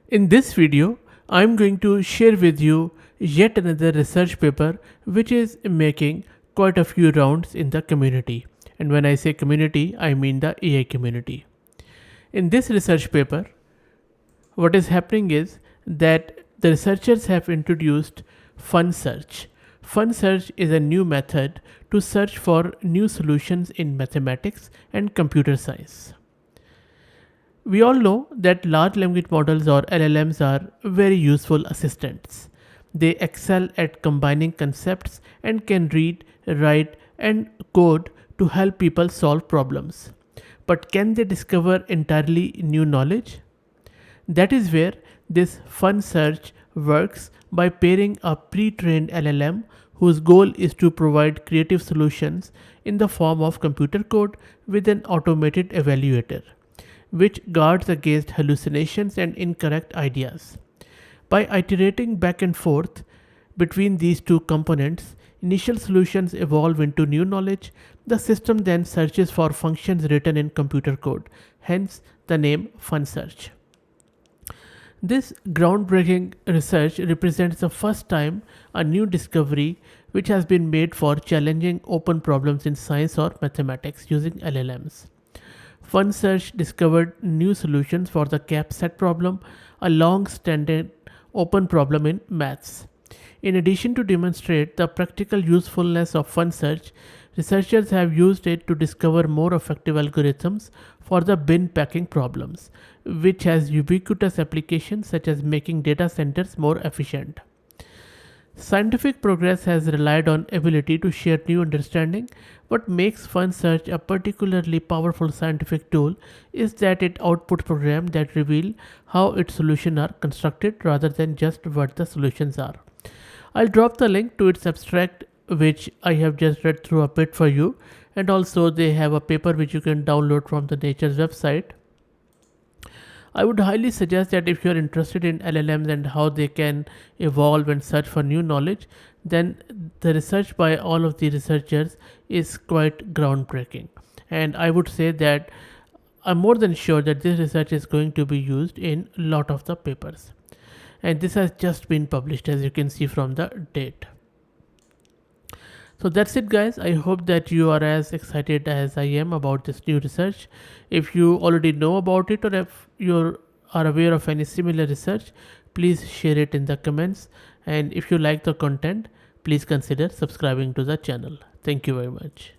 In this video, I'm going to share with you yet another research paper which is making quite a few rounds in the community. And when I say community, I mean the AI community. In this research paper, what is happening is that the researchers have introduced FunSearch. FunSearch is a new method to search for new solutions in mathematics and computer science. We all know that large language models or LLMs are very useful assistants. They excel at combining concepts and can read, write, and code to help people solve problems. But can they discover entirely new knowledge? That is where this FunSearch works by pairing a pre-trained LLM whose goal is to provide creative solutions in the form of computer code with an automated evaluator, which guards against hallucinations and incorrect ideas. By iterating back and forth between these two components, initial solutions evolve into new knowledge. The system then searches for functions written in computer code, hence the name FunSearch. This groundbreaking research represents the first time a new discovery which has been made for challenging open problems in science or mathematics using LLMs. FunSearch discovered new solutions for the CAP-set problem, a long-standing open problem in maths. In addition to demonstrate the practical usefulness of FunSearch, researchers have used it to discover more effective algorithms for the bin packing problems, which has ubiquitous applications such as making data centers more efficient. Scientific progress has relied on ability to share new understanding. What makes FunSearch a particularly powerful scientific tool is that it outputs programs that reveal how its solutions are constructed rather than just what the solutions are. I'll drop the link to its abstract which I have just read through a bit for you, and also they have a paper which you can download from the Nature's website. I would highly suggest that if you're interested in LLMs and how they can evolve and search for new knowledge, then the research by all of the researchers is quite groundbreaking. And I would say that I'm more than sure that this research is going to be used in a lot of the papers. And this has just been published, as you can see from the date. So that's it, guys. I hope that you are as excited as I am about this new research. If you already know about it, or if you are aware of any similar research, please share it in the comments. And if you like the content, please consider subscribing to the channel. Thank you very much.